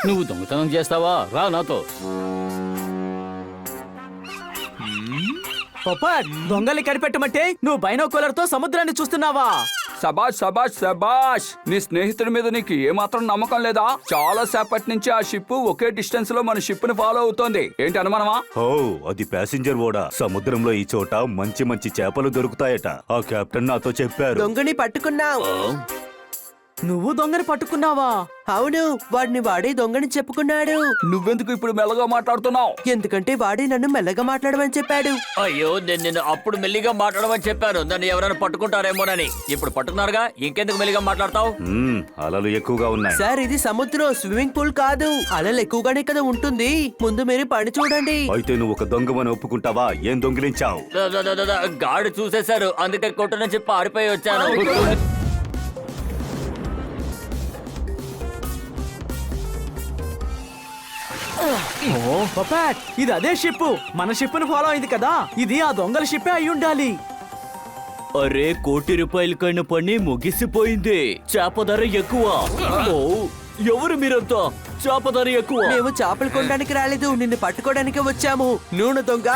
నువ్వు దొంగతనం చేస్తావా? రా నాతో. పొప్పట్, దొంగల్ని కనిపెట్టమంటే నువ్వు బైనోకులర్ తో సముద్రాన్ని చూస్తున్నావా? శబాష్ శబాష్ శబాష్. నీ స్నేహితుడి మీద నీకు ఏమాత్రం నమ్మకం లేదా? చాలా సేపటి నుంచి ఆ షిప్ ఒకే డిస్టెన్స్ లో మన షిప్ ని ఫాలో అవుతోంది. ఏంటి అనుమానమా? ఓ, అది ప్యాసింజర్ ఓడ. సముద్రంలో ఈ చోట మంచి మంచి చేపలు దొరుకుతాయట. ఆ కెప్టెన్ నాతో చెప్పారు. దొంగని పట్టుకున్నావు. నువ్వు దొంగని పట్టుకున్నావా? అవును, వాడిని వాడే దొంగని చెప్పుకున్నాడు. నువ్వెందుకు ఇప్పుడు మెల్లగా మాట్లాడుతున్నావు? ఎందుకంటే వాడే నన్ను మెల్లగా మాట్లాడమని చెప్పాడు. అయ్యో, నేను అప్పుడు మెల్లిగా మాట్లాడమని చెప్పాను. నన్ను ఎవరైనా పట్టుకుంటారేమోనని. ఇప్పుడు పట్టుకున్నారుగా, ఇంకెందుకు మెల్లిగా మాట్లాడతావు? అలలు ఎక్కువగా ఉన్నాయి సార్, ఇది సముద్రం, స్విమ్మింగ్ పూల్ కాదు. అలలు ఎక్కువగానే కదా ఉంటుంది. ముందు మీరు పని చూడండి. అయితే నువ్వు ఒక దొంగమని ఒప్పుకుంటావా? ఏం దొంగిలించావు? గాడు చూసేశారు, అందుకే కొట్టనని చెప్పి పారిపోయి వచ్చాను. పొప్పట్, ఇది అదే షిప్. మన షిప్ ని ఫాలో అయింది కదా. ఇది ఆ దొంగల షిప్పే అయి ఉండాలి. అరే, ₹1,00,00,000 కైన పని ముగిసిపోయింది. చేప ధర ఎక్కువ. ఓ, ఎవరు మీరంతా? చేప ధర ఎక్కువ. మేము చేపలు కొనడానికి రాలేదు, నిన్ను పట్టుకోవడానికి వచ్చాము. నూనె దొంగ.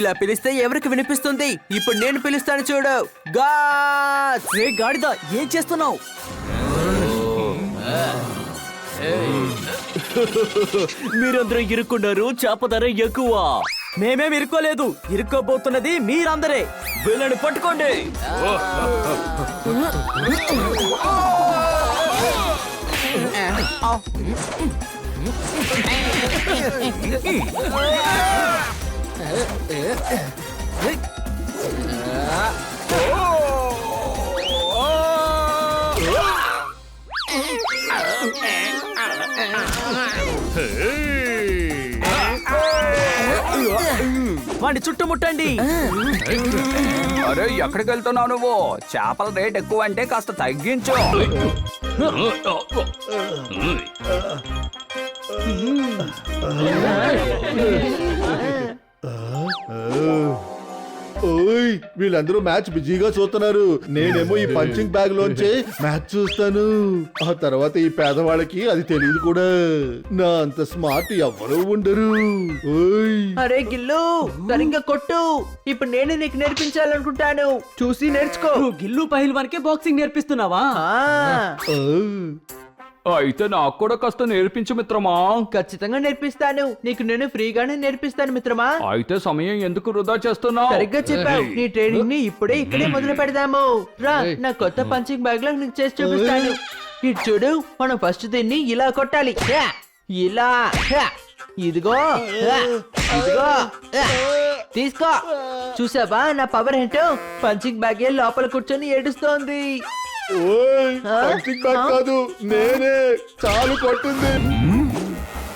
ఇలా పిలిస్తే ఎవరికి వినిపిస్తుంది? ఇప్పుడు నేను పిలుస్తాను చూడు. గాడ్! రే గాడిద, ఏం చేస్తున్నావు? మీరందరూ ఇరుక్కున్నారు. చేప ధర ఎక్కువ. మేమేం ఇరుక్కోలేదు, ఇరుక్కోబోతున్నది మీరందరే. వీళ్ళని పట్టుకోండి. వాడిని చుట్టుముట్టండి. అరే, ఎక్కడికి వెళ్తున్నావు నువ్వు? చేపల రేట్ ఎక్కువ అంటే కాస్త తగ్గించు. ఓయ్, వీళ్ళందరూ మ్యాచ్ బిజీగా చూస్తున్నారు. నేనేమో ఈ పంచింగ్ బ్యాగ్ లోంచే మ్యాచ్ చూస్తాను. ఆ తర్వాత ఈ పేదవాళ్ళకి అది తెలియదు కూడా. నా అంత స్మార్ట్ ఎవ్వరూ ఉండరు. ఓయ్, అరే గిల్లు, సరిగ్గా కొట్టు. ఇప్పుడు నేను నీకు నేర్పించాలనుకుంటాను. చూసి నేర్చుకో. నువ్వు గిల్లు పహిల్వాన్కే బాక్సింగ్ నేర్పిస్తున్నావా? ఆ. అయితే నాకు కూడా కాస్త నేర్పించు మిత్రమా. ఖచ్చితంగా నేర్పిస్తాను. నీకు నేను ఫ్రీగానే నేర్పిస్తాను మిత్రమా. అయితే సమయం ఎందుకు వృధా చేస్తున్నావు? సరిగ్గా చెప్పావు. నీ ట్రైనింగ్ ని ఇప్పుడే ఇక్కడే మొదలు పెడదాము. రా, నా కొత్త పంచింగ్ బ్యాగ్ లో నీకు చేసి చూపిస్తాను. ఇటు చూడు, మనం ఫస్ట్ దీన్ని ఇలా కొట్టాలి. యా! ఇలా. యా! ఇదిగో. యా! ఇదిగో. యా! తీసుకో. చూసావా నా పవర్ ఏంటో? పంచింగ్ బ్యాగ్ లోపల కూర్చొని ఏడుస్తోంది. ఓయ్, పంచింగ్ బ్యాగ్ కాదు, నేనే. చాలు కొట్టింది.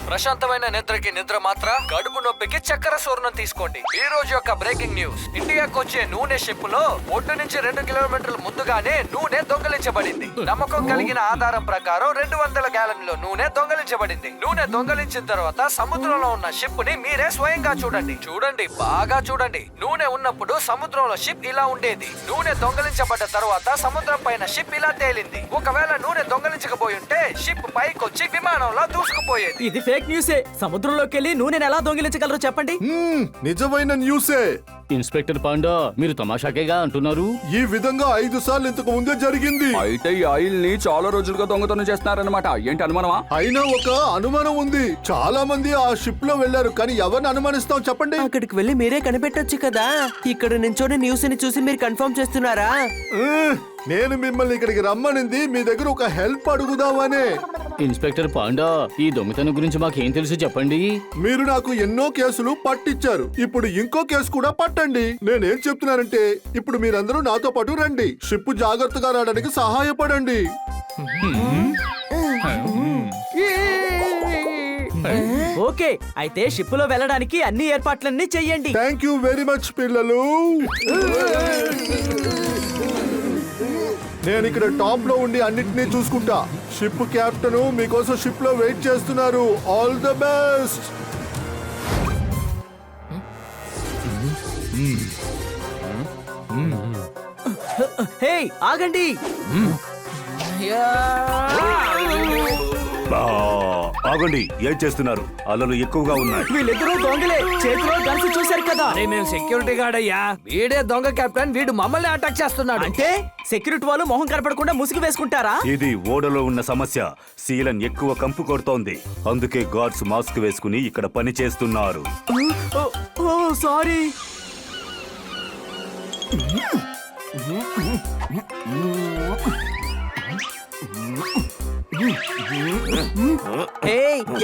ప్రశాంతమైన నిద్రకి నిద్ర మాత్ర, కడుపు నొప్పికి చక్కెర సూర్ణం తీసుకోండి. ఈ రోజు యొక్క బ్రేకింగ్ న్యూస్. ఇండియాకు వచ్చే నూనె షిప్ లో ఒడ్డు నుంచి 2 కిలోమీటర్ల ముందుగానే నూనె దొంగలించబడింది. నమ్మకం కలిగిన ఆధారం ప్రకారం 200 గ్యాలన్ల నూనె దొంగలించబడింది. నూనె దొంగలించిన తర్వాత సముద్రంలో ఉన్న షిప్ ని మీరే స్వయంగా చూడండి, బాగా చూడండి. నూనె ఉన్నప్పుడు సముద్రంలో షిప్ ఇలా ఉండేది. నూనె దొంగలించబడ్డ తర్వాత సముద్రం పైన షిప్ ఇలా తేలింది. ఒకవేళ నూనె దొంగలించకపోయి ఉంటే షిప్ పైకొచ్చి విమానంలో దూసుకుపోయేది. ఇది ఫేక్ న్యూసే. సముద్రంలోకి వెళ్ళి నూనెని ఎలా దొంగిలించగలరో చెప్పండి. నిజమైన న్యూసే. ఇన్స్పెక్టర్ పాండా మీరు తమాషాకేగా అంటున్నారు. ఈ విధంగా 5 సార్లు ఇంతకు ముందే జరిగింది. అయితే ఈ ఆయిల్ ని చాలా రోజులుగా దొంగతనం చేస్తున్నారన్నమాట. ఏంటి అనుమానమా? అయినా ఒక అనుమానం ఉంది. చాలా మంది ఆ షిప్ లో వెళ్లారు, కానీ ఎవరిని అనుమానిస్తాం చెప్పండి? అక్కడికి వెళ్ళి మీరే కనిపెట్టొచ్చు కదా. ఇక్కడ నించోని న్యూస్ ని చూసి మీరు కన్ఫర్మ్ చేస్తున్నారా? నేను మిమ్మల్ని ఇక్కడికి రమ్మనింది మీ దగ్గర ఒక హెల్ప్ అడుగుదామనే. ఇన్స్పెక్టర్ పాండా ఈ దొంగతనం గురించి మాకేం తెలుసు చెప్పండి. మీరు నాకు ఎన్నో కేసులు పట్టించారు, ఇప్పుడు ఇంకో కేసు కూడా పట్టండి. నేనేం చెప్తున్నానంటే ఇప్పుడు మీరందరూ నాతో పాటు రండి. షిప్ జాగ్రత్తగా రావడానికి సహాయపడండి. ఓకే, అయితే షిప్ లో వెళ్ళడానికి అన్ని ఏర్పాట్లన్నీ చెయ్యండి. థ్యాంక్ యూ వెరీ మచ్ పిల్లలు. నేను ఇక్కడ టాప్ లో ఉండి అన్నిటినీ చూసుకుంటా. షిప్ కెప్టెన్ మీకోసం షిప్ లో వెయిట్ చేస్తున్నారు. All the best. హే ఆగండి. ఆగండి, ఏం చేస్తున్నారు? అలలు ఎక్కువగా ఉన్నాయి. వీళ్ళిద్దరూ దొంగలే, చేతిలో గన్స్ చూశారు కదా. మేము సెక్యూరిటీ గార్డ్ అయ్యా. వీడే దొంగ కెప్టెన్. వీడు మమ్మల్ని అటాక్ చేస్తున్నాడు. అంటే సెక్యూరిటీ వాళ్ళు మొహం కనపడకుండా ముసుగు వేసుకుంటారా? ఇది ఓడలో ఉన్న సమస్య. సీలన్ ఎక్కువ కంపు కొడుతోంది, అందుకే గార్డ్స్ మాస్క్ వేసుకుని ఇక్కడ పని చేస్తున్నారు. ఓ సారీ.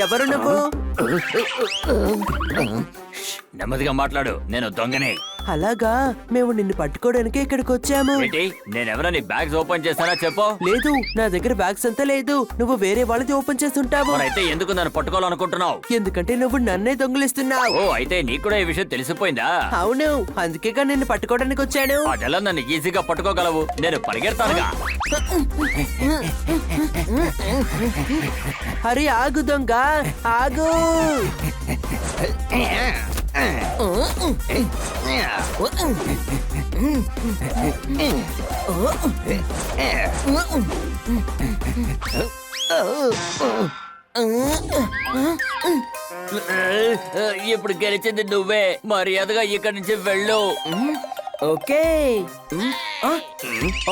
ఎవరు నువ్వు? నెమ్మదిగా మాట్లాడు, నేను దొంగనే. అలాగా, మేము నిన్ను పట్టుకోవడానికి ఇక్కడికి వచ్చాము. ఏంటి, నేనెవరో నీ బ్యాగ్స్ ఓపెన్ చేస్తానా చెప్పు. లేదు, నా దగ్గర బ్యాగ్స్ అంతా లేదు. నువ్వు వేరే వాళ్ళది ఓపెన్ చేస్తుంటావు. అయితే ఎందుకు నన్ను పట్టుకోవాలనుకుంటున్నావు? ఎందుకంటే నువ్వు నన్నే దొంగిలిస్తున్నావు. ఓ, అయితే నీకు కూడా ఈ విషయం తెలిసిపోయిందా? అవును, అందుకేగా నిన్ను పట్టుకోవడానికి వచ్చాను. అదెలా నన్ను ఈజీగా పట్టుకోగలవు? నేను పరిగెడతానుగా. అరే ఆగు దొంగ, ఆగు. ఇప్పుడు గెలిచింది నువ్వే. మర్యాదగా ఇక్కడి నుంచి వెళ్ళు. ఓకే.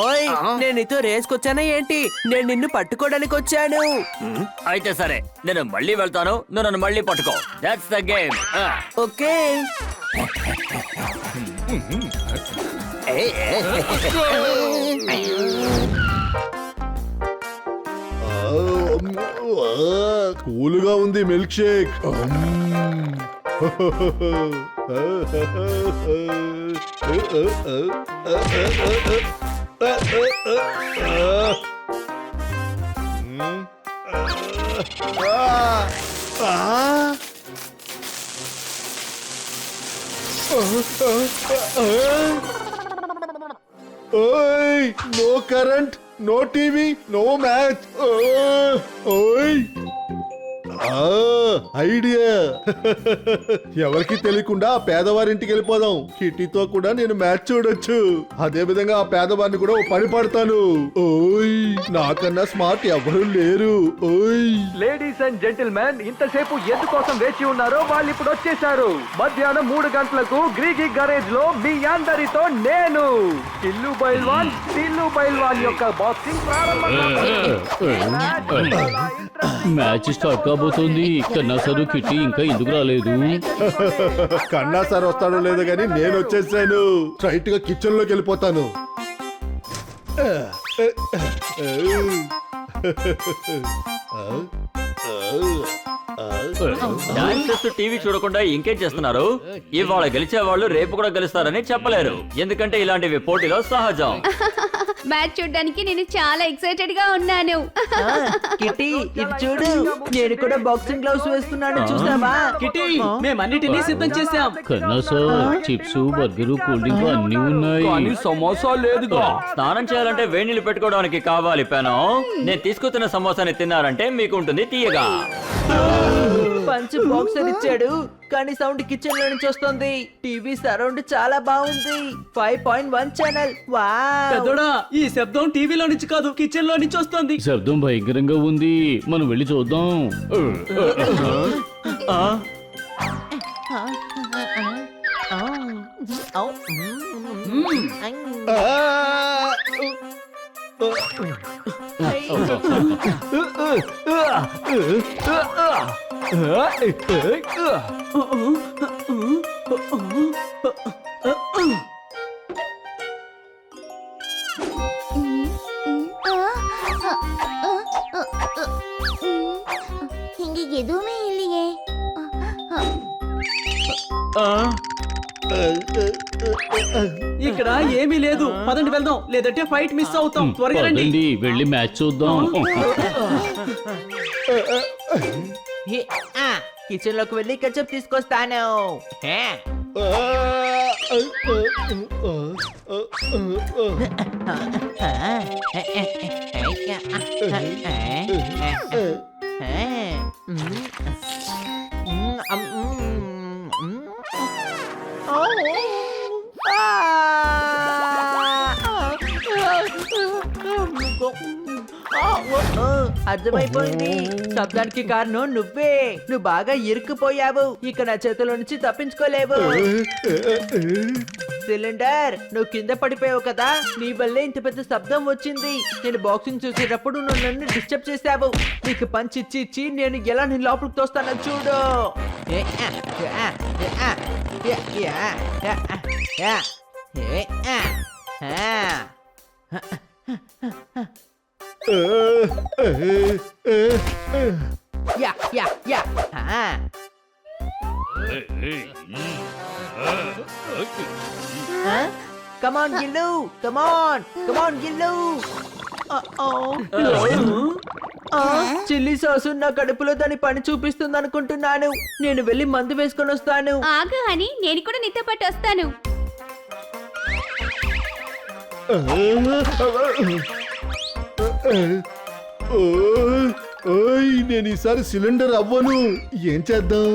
ఓయ్, నేను నీతో రేసుకొచ్చానా ఏంటి? నేను నిన్ను పట్టుకోవడానికి వచ్చాను. అయితే సరే, నేను మళ్ళీ వెళ్తాను, నువ్వు నన్ను మళ్ళీ పట్టుకో. That's the game. ఓకే. కూలుగా ఉంది మిల్క్ షేక్. ఓయ్, no current, no TV, no match. ఓయ్, ఐడియా. ఎవరికి తెలియకుండా ఆ పేదవారింటికి వెళ్ళిపోదాం. కిట్టీతో కూడా నేను మ్యాచ్ చూడొచ్చు. అదే విధంగా ఆ పేదవారిని కూడా ఓ పని పడతాను. ఓయ్, నాకన్నా స్మార్ట్ ఎవరు లేరు. ఓయ్, లేడీస్ అండ్ జెంటిల్మెన్, ఇంతసేపు ఎందుకోసం వేచి ఉన్నారో వాళ్ళు ఇప్పుడు వచ్చేసారు. మధ్యాహ్నం 3 గంటలకు గ్రీగీ గరేజ్ లో మీ అందరితో నేను టిల్లు బైల్వాన్ యొక్క బాక్సింగ్ మ్యాచ్ స్టార్ట్ కాబోతోంది. కన్నా సారు కిట్టి ఇంకా ఎందుకు రాలేదు? కన్నా సార్ వస్తాడో లేదో గానీ నేను వచ్చేసాను. స్ట్రైట్ గా కిచెన్ లోకి వెళ్ళిపోతాను. డాన్స్ చేస్తూ టీవీ చూడకుండా ఇంకేం చేస్తున్నారు? ఇవాళ గెలిచే వాళ్ళు రేపు కూడా గెలుస్తారని చెప్పలేరు, ఎందుకంటే ఇలాంటివి పోటీలో సహజం. మ్యాచ్ చూడడానికి నేను చాలా ఎక్సైటెడ్ గా ఉన్నాను. కిట్టి, ఇది చూడు, నేను కూడా బాక్సింగ్ గ్లౌస్ వేస్తున్నాను, చూసావా? కిట్టి, మేమన్నిటినీ సిద్ధం చేశాం. కన్నా sir, chips, burger, cool drink అన్ని ఉన్నాయి, కానీ సమోసా లేదుగా. స్నానం చేయాలంటే వేడి నీళ్ళు పెట్టుకోవడానికి కావాలి పెనం. నేను తీసుకొచ్చిన సమోసాని తిన్నారంటే మీకు ఉంటుంది తీయగా. పంచ్ బాక్సర్ ఇచ్చాడు, కానీ సౌండ్ కిచెన్ లో నుంచి వస్తుంది. టీవీ సరౌండ్ చాలా బాగుంది. 5.1 ఛానల్. వావ్. పెద్దోడా, ఈ శబ్దం టీవీలో నుంచి కాదు, కిచెన్ లో నుంచి వస్తుంది. శబ్దం భయంకరంగా ఉంది, మనం వెళ్ళి చూద్దాం. இங்க எதுவுமே இல்லையே. ఇక్కడ ఏమీ లేదు, పదండి వెళ్దాం, లేదంటే ఫైట్ మిస్ అవుతాం. త్వరగా రండి. వెళ్ళి మ్యాచ్ చూద్దాం. కిచెన్ లోకి వెళ్ళి కెచప్ తీసుకొస్తాను. హే. అర్థమైపోయింది, శబ్దానికి కారణం నువ్వే. నువ్వు బాగా ఇరుక్కుపోయావు, ఇక నా చేతిలో నుంచి తప్పించుకోలేవు. సిలిండర్, నువ్వు కింద పడిపోయావు కదా, నీ వల్లే ఇంత పెద్ద శబ్దం వచ్చింది. నేను బాక్సింగ్ చూసేటప్పుడు నువ్వు నన్ను డిస్టర్బ్ చేసావు. నీకు పంచి ఇచ్చి ఇచ్చి నేను ఎలా నీ లోపలికి తోస్తానో చూడు. Yeah yeah yeah. Come on, Gillu! Come on! Come on, Gillu! Chilli sauce నా కడుపులో దాని పని చూపిస్తుంది అనుకుంటున్నాను. నేను వెళ్ళి మందు వేసుకొని వస్తాను. ఆగు అని నేను కూడా నీతో పాటు వస్తాను. నేను ఈసారి సిలిండర్ అవ్వను. ఏం చేద్దాం?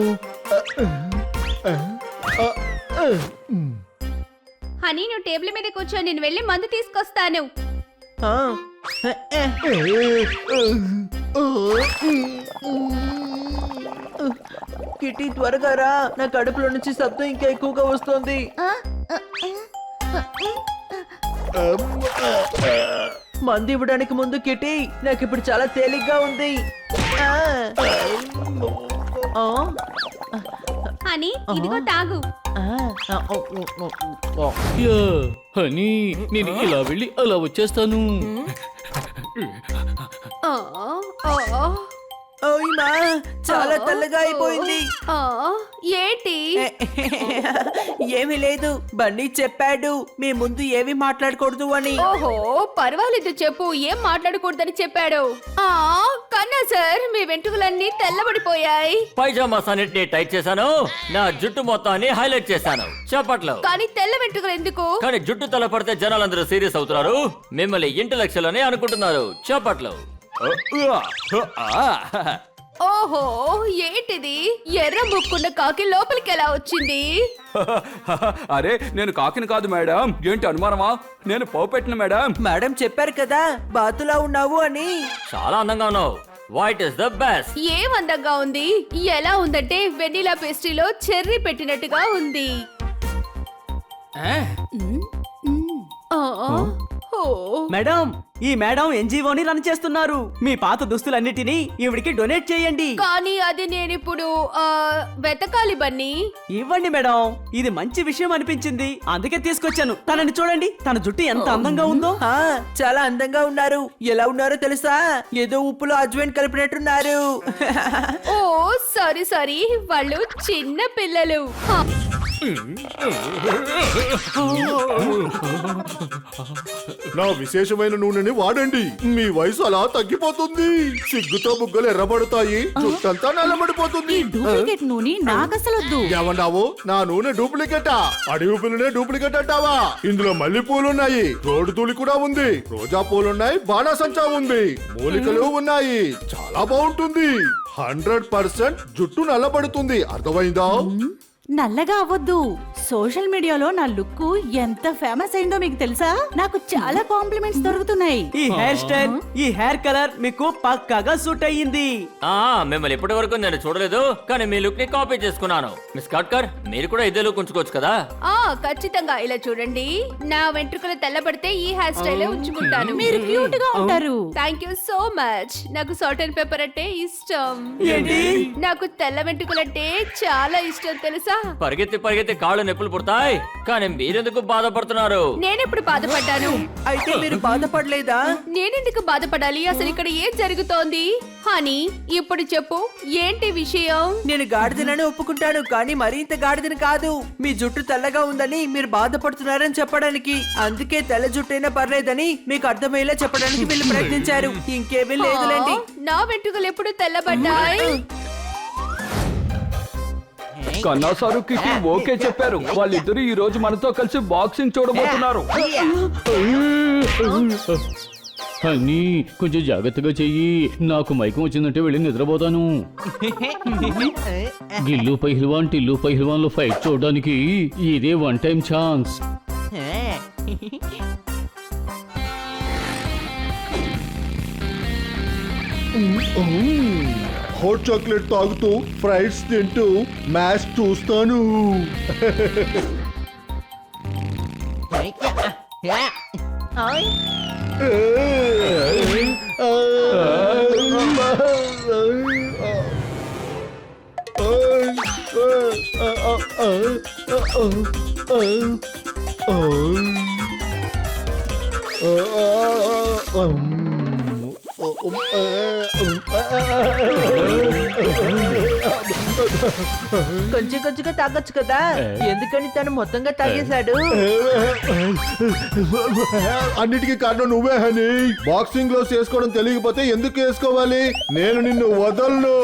హనీ, నువ్వు టేబుల్ మీద కూర్చో, నేను వెళ్ళి మందు తీసుకొస్తాను. కిటీ త్వరగా రా, నా కడుపులో నుంచి శబ్దం ఇంకా ఎక్కువగా వస్తుంది. మందు ఇవ్వడానికి ముందు కిటీ, నాకు ఇప్పుడు చాలా తేలిగ్గా ఉంది. హనీ, ఇదిగో తాగు. హనీ, నేను ఇలా వెళ్ళి అలా వచ్చేస్తాను. ఓయ్మా, చాలా తెల్లగా అయిపోయింది. ఏంటి? ఏమీ లేదు, బన్నీ చెప్పాడు మీ ముందు ఏమి మాట్లాడకూడదు అని. ఓహో, పర్వాలేదు, చెప్పు, ఏం మాట్లాడకూడదని చెప్పాడు. కన్నా సార్, మీ వెంట్రుకలన్నీ తెల్లబడిపోయాయి. పైజామాస్ అన్నిటిని టైట్ చేశాను, నా జుట్టు మొత్తాన్ని హైలైట్ చేశాను. చెప్పట్లో కానీ తెల్ల వెంట్రుకలు ఎందుకు? కానీ జుట్టు తల పడితే జనాలందరూ సీరియస్ అవుతున్నారు, మిమ్మల్ని ఇంటలెక్చువల్ అని అనుకుంటున్నారు. చెప్పట్లో ఓహో, ఏంటిది? ఎర్ర ముక్కున్న కాకి లోపలికి ఎలా వచ్చింది? అరే, నేను కాకిని కాదు మేడం. ఏంటి అనుమానమా? నేను పోపెట్టిన మేడం. మేడం చెప్పారు కదా బాతులా ఉన్నావు అని. చాలా అందంగా ఉన్నావు. White is the best. ఏం అందంగా ఉంది? ఎలా ఉందంటే వెనిలా పేస్ట్రీలో చెర్రీ పెట్టినట్టుగా ఉంది. మేడం, ఈ మేడం ఎన్జిఓని రన్ చేస్తున్నారు. మీ పాత దుస్తులన్నిటినీ ఈవిడికి డొనేట్ చేయండి. కానీ అది నేనిప్పుడు వెతకాలి బన్నీ. ఇవ్వండి మేడం, ఇది మంచి విషయం అనిపించింది, అందుకే తీసుకొచ్చాను. తనని చూడండి, తన జుట్టు ఎంత అందంగా ఉందో. చాలా అందంగా ఉన్నారు. ఎలా ఉన్నారో తెలుసా? ఏదో ఉప్పులో అజ్వైన్ కలిపినట్టున్నారు. ఓ సారీ సారీ, వాళ్ళు చిన్న పిల్లలు. నా విశేషమైన నూనెని వాడండి, మీ వయసు అలా తగ్గిపోతుంది. సిగ్గుతో బుగ్గలు ఎర్రబడతాయి, జుట్టంతా నల్లబడిపోతుంది. డూప్లికేట్ నూనె నాకసలొద్దు. ఏమన్నావు? నా నూనె డూప్లికేటా? అడవి పులునే డూప్లికేట్ అంటావా? ఇందులో మల్లె పూలున్నాయి, రోడ్డు తూలి కూడా ఉంది, రోజా పూలున్నాయి, బాణాసంచా ఉంది, మూలికలు ఉన్నాయి. చాలా బాగుంటుంది. 100% జుట్టు నల్లబడుతుంది. అర్థమైందా? నల్లగా అవ్వద్దు. సోషల్ మీడియాలో నా లుక్ ఎంత ఫేమస్ అయిందో మీకు తెలుసా? నాకు చాలా కాంప్లిమెంట్స్ దొరుకుతున్నాయి. ఈ హెయిర్ స్టైల్, ఈ హెయిర్ కలర్ మీకు పక్కాగా సూట్ అయ్యింది. మిమ్మల్ని ఇప్పటి వరకు నేను చూడలేదు, కానీ మీ లుక్ ని కాపీ చేసుకున్నాను. మిస్ కాట్కర్, మీరు కూడా ఇదే లుక్ ఉంచుకోవచ్చు కదా. ఖచ్చితంగా ఇలా చూడండి, నా వెంట్రుకలు తెల్లబడితే ఈ హెయిర్ స్టైల్ ఉంచుకుంటాను. మీరు క్యూట్ గా ఉంటారు. Thank you so much. నాకు సాల్ట్ అండ్ పెప్పర్ అంటే ఇష్టం. ఏంటి? నాకు తెల్ల వెంట్రుకలంటే చాలా ఇష్టం తెలుసా? పరిగెత్తి పరిగెత్తి కాళ్ళు నొప్పులు పుడతాయి, కానీ మీరెందుకు బాధపడుతున్నారు? నేనెప్పుడు బాధపడ్డాను? అయితే మీరు బాధపడలేదా? నేనెందుకు బాధపడాలి? అసలు ఇక్కడ ఏం జరుగుతోంది? హనీ, ఇప్పుడు చెప్పు, ఏంటి విషయం? నేను గాడిదనని ఒప్పుకుంటాను, కానీ మరీ ఇంత గాడిదని కాదు. మీ జుట్టు తెల్లగా ఉందని మీరు బాధపడుతున్నారని చెప్పడానికి, అందుకే తెల్ల జుట్టైనా పర్లేదని మీకు అర్థమయ్యేలా చెప్పడానికి వీళ్ళు ప్రయత్నించారు. ఇంకేమీ లేదులేండి. నా వెంట్రుకలు ఎప్పుడు తెల్లబడ్డాయి? కన్నా సారు కికి ఓకే చెప్పారు. వాళ్ళిద్దరు ఈ రోజు మనతో కలిసి బాక్సింగ్ చూడబోతున్నారు. అన్నీ కొంచెం జాగ్రత్తగా చెయ్యి. నాకు మైకం వచ్చిందంటే వెళ్ళి నిద్రపోతాను. గిల్లు పహిల్వాన్ టిల్లు పహిల్వాన్ లో ఫైట్ చూడడానికి ఇదే one time chance. Hot chocolate తాగుతూ ఫ్రైడ్స్ తింటూ మ్యాచ్ చూస్తాను. కొంచెం కొంచెంగా తాగొచ్చు కదా, ఎందుకని తను మొత్తంగా తాగేశాడు? అన్నిటికీ కారణం నువ్వే హనీ. బాక్సింగ్ లో చేసుకోవడం తెలియకపోతే ఎందుకు వేసుకోవాలి? నేను నిన్ను వదలను.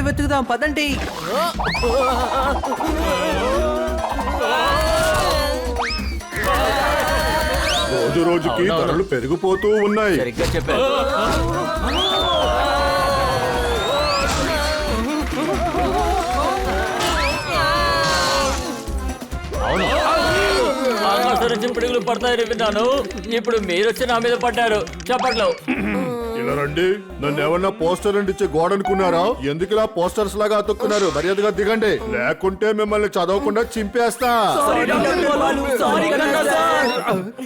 వెతుకుదాం పదండి. రోజు రోజుకి ధరలు పెరిగిపోతూ ఉన్నాయి. సరిగ్గా చెప్పారు. అవును, ఆకాశం పిడుగులు పడతాయని విన్నాను. ఇప్పుడు మీరు వచ్చి నా మీద పడ్డారు. చెప్పట్లు. ఇలా రండి. నన్ను ఏమన్నా పోస్టర్ ఇచ్చే గోడ అనుకున్నారా? ఎందుకు ఇలా పోస్టర్స్ లాగా అతుక్కున్నారు? మర్యాదగా దిగండి, లేకుంటే మిమ్మల్ని చదవకుండా చింపేస్తా.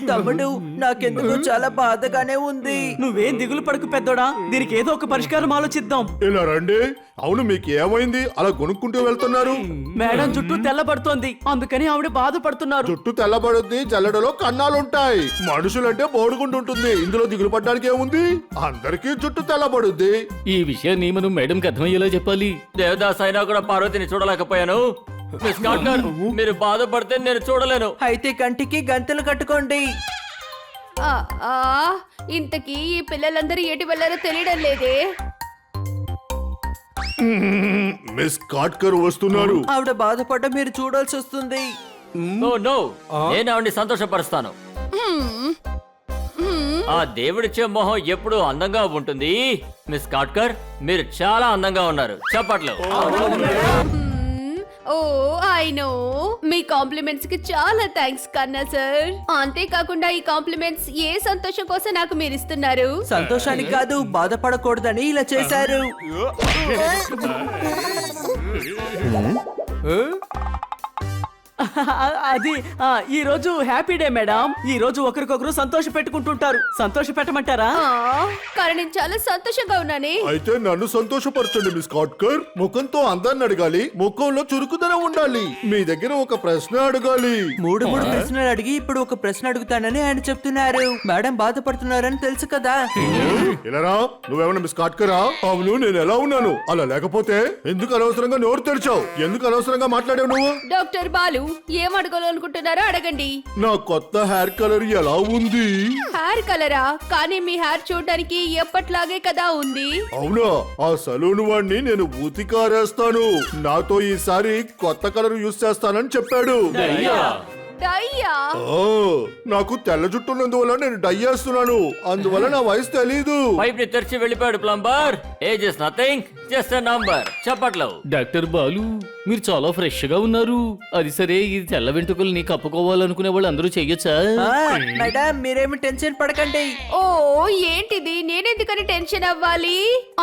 తమ్ముడు, నాకెందుకు చాలా బాధగానే ఉంది. నువ్వేం దిగులు పడకు పెద్దోడా, దీనికి ఏదో ఒక పరిష్కారం ఆలోచిద్దాం. ఇలా రండి. అవును, మీకు ఏమైంది? అలా కొనుక్కుంటూ వెళ్తున్నారు. మేడం జుట్టు తెల్లబడుతోంది, అందుకని ఆవిడ బాధపడుతున్నారు. జుట్టు తెల్లబడుద్ది, జల్లెడలో కన్నాలుంటాయి. మనుషులంటే బోడుకుంటుంటుంది, ఇందులో దిగులు పడడానికి ఏముంది? అందరికీ జుట్టు తెల్లబడుద్ది. ఈ విషయాన్ని మనం మేడంకి అర్థమయ్యేలా చెప్పాలి. దేవదాస్ అయినా కూడా పార్వతిని చూడలేకపోయాను. మిస్ కాట్కర్, మీరు బాధపడితే నేను చూడలేను. అయితే కంటికి గంతలు కట్టుకోండి. ఇంతకీ ఈ పిల్లలందరూ ఎటు వెళ్ళారో తెలియడం లేదే. మిస్ కాట్కర్ వస్తున్నారు. ఆవిడ బాధపడ్డ మీరు చూడాల్సి వస్తుంది. నో నో, నేను ఆవిడ్ని సంతోషపరుస్తాను. ఆ దేవుడిచ్చే మొహం ఎప్పుడు అందంగా ఉంటుంది. మిస్ కాట్కర్, మీరు చాలా అందంగా ఉన్నారు. చెప్పట్లు. ఓ ఐ నో, మీ కాంప్లిమెంట్స్ కి చాలా థ్యాంక్స్ కన్నా సార్. అంతేకాకుండా ఈ కాంప్లిమెంట్స్ ఏ సంతోషం కోసం నాకు మీరు ఇస్తున్నారు? సంతోషానికి కాదు, బాధపడకూడదని ఇలా చేశారు. అది ఈ రోజు హ్యాపీ డే మేడం. ఈ రోజు ఒకరికొకరు సంతోష పెట్టుకుంటుంటారు. సంతోష పెట్టమంటారా? కానీ నేను చాలా సంతోషంగా ఉన్నానే. అయితే నన్ను సంతోషపరచండి మిస్ కాట్కర్. ముఖంతో అందాన్ని అడగాలి, ముఖంలో చురుకుదనం ఉండాలి. మీ దగ్గర ఒక ప్రశ్న అడగాలి. మూడు ప్రశ్నలు అడిగి ఇప్పుడు ఒక ప్రశ్న అడుగుతానని ఆయన చెప్తున్నారు. మేడం బాధపడుతున్నారని తెలుసు కదా. ఇలారా, నువ్వేమన్నా మిస్ కాట్కరా? అవును, నేను ఎలా ఉన్నాను? అలా లేకపోతే ఎందుకు అనవసరంగా నోరు తెరిచావు? ఎందుకు అనవసరంగా మాట్లాడావు నువ్వు? డాక్టర్ బాలు ఏం అడగాలనుకుంటున్నారో అడగండి. నా కొత్త హెయిర్ కలర్ ఎలా ఉంది? హెయిర్ కలరా? కానీ మీ హెయిర్ చూడడానికి ఎప్పట్లాగే కదా ఉంది. అవునా? ఆ సలూన్ వాడిని నేను ఊతికారేస్తాను. నాతో ఈసారి కొత్త కలర్ యూస్ చేస్తానని చెప్పాడు. డయ్యా? ఓ, నాకు తెల్ల జుట్టు ఉన్నందువల్ల నేను డై చేస్తున్నాను. అందువల్ల నా వయసు తెలీదు. పైప్ ని తెరిచి వెళ్ళిపోయాడు plumber. Age is nothing, just number. చెప్పట్లో డాక్టర్ బాలు మీరు చాలా ఫ్రెష్ గా ఉన్నారు. అది సరే, ఈ తెల్ల వెంట్రుకల్ని కప్పుకోవాలనుకునే వాళ్ళు అందరూ చెయ్యొచ్చా? మేడం మీరేమి టెన్షన్ పడకండి. ఓ ఏంటిది? నేనెందుకని టెన్షన్ అవ్వాలి?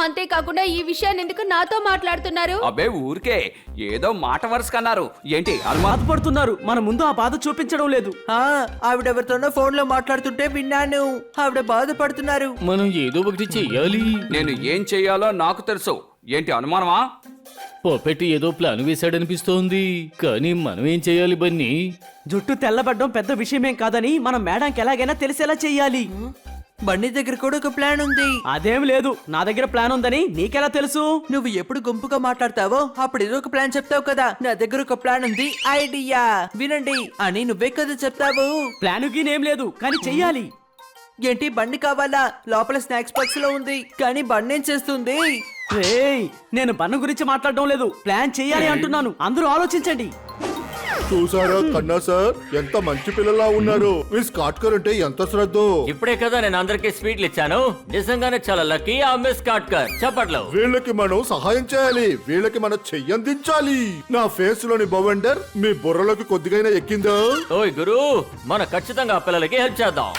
అంతేకాకుండా ఈ విషయాన్ని ఎందుకు నాతో మాట్లాడుతున్నారు? అబే ఊరికే ఏదో మాట వరుసకన్నారు. ఏంటి అల్మా? బాధపడుతున్నారు. మన ముందు ఆ బాధ చూపించడం లేదు. ఆవిడెవరితోనో ఫోన్ లో మాట్లాడుతుంటే విన్నాను. ఆవిడ బాధపడుతున్నారు. మనం ఏదో ఒకటి చెయ్యాలి. నేను ఏం చెయ్యాలో నాకు తెలుసు. ఏంటి అనుమానమా? పప్పెట్టి ఏదో ప్లాన్ వేశాడనిపిస్తోంది. కానీ మనం ఏం చెయ్యాలి బన్నీ? జుట్టు తెల్లబడ్డం పెద్ద విషయమేం కాదని మనం మేడంకి ఎలాగైనా తెలిసేలా చెయ్యాలి. బండి దగ్గర కూడా ఒక ప్లాన్ ఉంది. అదేం లేదు, నా దగ్గర ప్లాన్ ఉందని నీకెలా తెలుసు? నువ్వు ఎప్పుడు గుంపుగా మాట్లాడతావో అప్పుడు ఏదో ఒక ప్లాన్ చెప్తావు కదా. నా దగ్గర ఒక ప్లాన్ ఉంది, ఐడియా వినండి అని నువ్వే కదా చెప్తావు. ప్లాన్ గీనేం లేదు, కానీ చెయ్యాలి. ఏంటి బండి కావాలా? లోపల స్నాక్స్ బాక్స్ లో ఉంది, కానీ బండి ఏం చేస్తుంది? రేయ్, నేను బన్ను గురించి మాట్లాడడం లేదు, ప్లాన్ చెయ్యాలి అంటున్నాను. అందరూ ఆలోచించండి. చూసారా కన్నా సార్, ఎంత మంచి పిల్లలా ఉన్నారు. మిస్ కాట్కర్ అంటే ఎంత శ్రద్ధ. ఇప్పుడే కదా నేను అందరికి స్వీట్లు ఇచ్చాను. నిజంగానే చాలా లక్కీ ఆ మిస్ కాట్కర్. చెప్పట్లో వీళ్ళకి మనం సహాయం చేయాలి. వీళ్ళకి మనం చెయ్యందించాలి. నా ఫేస్ లోని బవెండర్ మీ బుర్రలోకి కొద్దిగైనా ఎక్కిందా? ఓయ్ గురు, మనం ఖచ్చితంగా ఆ పిల్లలకి హెల్ప్ చేద్దాం.